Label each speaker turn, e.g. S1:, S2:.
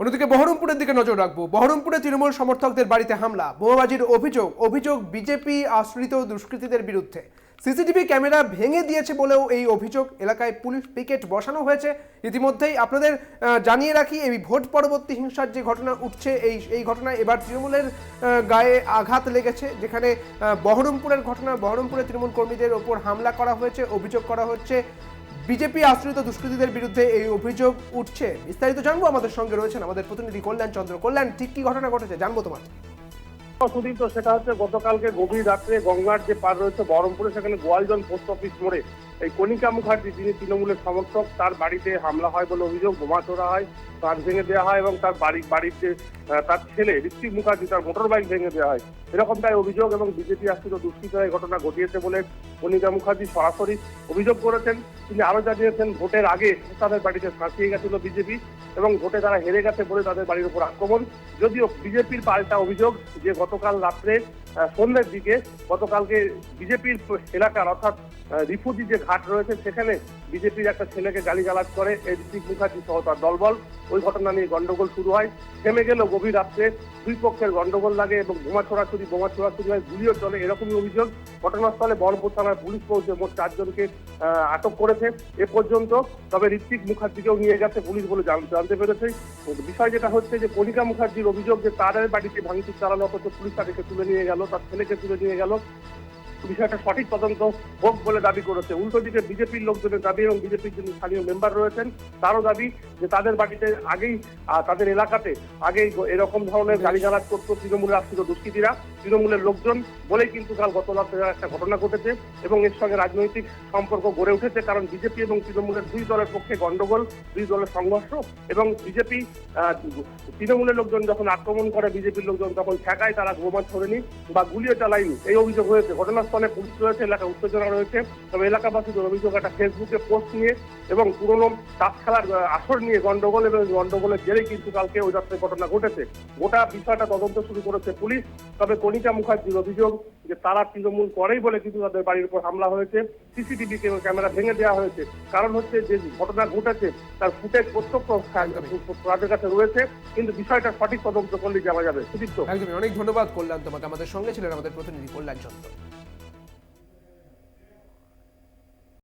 S1: অন্যদিকে বহরমপুরের দিকে নজর রাখবো। বহরমপুরে তৃণমূল সমর্থকদের বাড়িতে হামলা, বোমাবাজির অভিযোগ বিজেপি আশ্রিত দুষ্কৃতীদের বিরুদ্ধে। সিসিটিভি ক্যামেরা ভেঙে দিয়েছে বলেও এই অভিযোগ। এলাকায় পুলিশ পিকেট বসানো হয়েছে। ইতিমধ্যেই আপনাদের জানিয়ে রাখি, এই ভোট পরবর্তী হিংসার যে ঘটনা উঠছে, এই ঘটনায় এবার তৃণমূলের গায়ে আঘাত লেগেছে। যেখানে বহরমপুরের ঘটনা, বহরমপুরে তৃণমূল কর্মীদের ওপর হামলা করা হয়েছে, অভিযোগ করা হচ্ছে বিজেপি আশ্রিত দুষ্কৃতীদের বিরুদ্ধে এই অভিযোগ উঠছে। বিস্তারিত জানবো, আমাদের সঙ্গে রয়েছেন আমাদের প্রতিনিধি কল্যাণ চন্দ্র। কল্যাণ, ঠিক কি ঘটনা ঘটেছে জানবো তোমার।
S2: সুদীপ, তো সেটা হচ্ছে গতকালকে গভীর রাত্রে গঙ্গার যে পার রয়েছে বহরমপুরে, সেখানে গোয়ালজন পোস্ট অফিস মোড়ে এই কণিকা মুখার্জি, যিনি তৃণমূলের সমর্থক, তার বাড়িতে হামলা হয় বলে অভিযোগ। বোমা ছোড়া হয়, কাঁচ ভেঙে দেওয়া হয় এবং তার বাড়িতে তার ছেলে ঋত্বিক মুখার্জি, তার মোটর বাইক ভেঙে দেওয়া হয়, এরকমটাই অভিযোগ। এবং বিজেপি আশ্রিত দুষ্কৃতীরা এই ঘটনা ঘটিয়েছে বলে কণিকা মুখার্জি সরাসরি অভিযোগ করেছেন। তিনি আরো জানিয়েছেন, ভোটের আগে তাদের বাড়িতে ফাঁসিয়ে গেছিল বিজেপি এবং ভোটে তারা হেরে গেছে বলে তাদের বাড়ির উপর আক্রমণ। যদিও বিজেপির পাল্টা অভিযোগ যে গতকাল রাত্রে সন্ধ্যের দিকে গতকালকে বিজেপির এলাকার অর্থাৎ রিফুজি যে ঘাট রয়েছে, সেখানে বিজেপির একটা ছেলেকে গালিগালাজ করে ঋত্বিক মুখার্জি সহ তার দলবল। ওই ঘটনা নিয়ে গন্ডগোল শুরু হয়, থেমে গেল গভীর রাত্রে, দুই পক্ষের গন্ডগোল লাগে এবং বোমা ছোড়াছুড়ি হয়, গুলিও চলে, এরকমই অভিযোগ। ঘটনাস্থলে বহরমপুর থানার পুলিশ পৌঁছে মোট 4 জনকে আটক করেছে এ পর্যন্ত। তবে ঋত্বিক মুখার্জিকেও নিয়ে গেছে পুলিশ বলে জানতে পেরেছে। বিষয় যেটা হচ্ছে যে কণিকা মুখার্জির অভিযোগ যে তার বাড়িতে ভাঙচুর চালানো, অথচ পুলিশ তাকে তুলে নিয়ে গেল, তার ছেলেকে তুলে নিয়ে গেল। বিষয়টা সঠিক তদন্ত হোক বলে দাবি করেছে। উল্টো দিকে বিজেপির লোকজনের দাবি এবং বিজেপির যিনি স্থানীয় মেম্বার রয়েছেন তারও দাবি যে তাদের বাড়িতে আগেই তাদের এলাকাতে আগেই এরকম ধরনের গালিগালাজ করতো তৃণমূলের আশ্রিত দুষ্কৃতীরা, তৃণমূলের লোকজন বলেই কিন্তু কাল গত রাতে একটা ঘটনা ঘটেছে এবং এর সঙ্গে রাজনৈতিক সম্পর্ক গড়ে উঠেছে। কারণ বিজেপি এবং তৃণমূলের দুই দলের পক্ষে গন্ডগোল, দুই দলের সংঘর্ষ এবং বিজেপি তৃণমূলের লোকজন যখন আক্রমণ করে বিজেপির লোকজন তখন ঠেকায়, তারা বোমা ছোড়েনি বা গুলিও চালায়নি, এই অভিযোগ হয়েছে। ঘটনাস্থলে পুলিশ রয়েছে, এলাকায় উত্তেজনা রয়েছে। তবে এলাকাবাসীদের অভিযোগ একটা ফেসবুকে পোস্ট নিয়ে এবং পুরনো তাস খেলার আসর নিয়ে গন্ডগোল, এবং গন্ডগোলের জেরেই কিন্তু কালকে ওই রাত্রে ঘটনা ঘটেছে। গোটা বিষয়টা তদন্ত শুরু করেছে পুলিশ। তবে কণিকা মুখার্জির অভিযোগ যে তারা তৃণমূল করেই বলে কিন্তু তাদের বাড়ির উপর হামলা হয়েছে, সিসিটিভি ক্যামেরা ভেঙে দেওয়া হয়েছে। কারণ হচ্ছে যে ঘটনা ঘটেছে তার ফুটেজ প্রত্যক্ষ তাদের কাছে রয়েছে, কিন্তু বিষয়টা সঠিক তদন্ত করলে জানা যাবে। সুদীপ্ত,
S1: একদমই, অনেক ধন্যবাদ কল্যাণ তোমাকে। আমাদের সঙ্গে ছিলেন আমাদের প্রতিনিধি কল্যাণ চন্দ্র।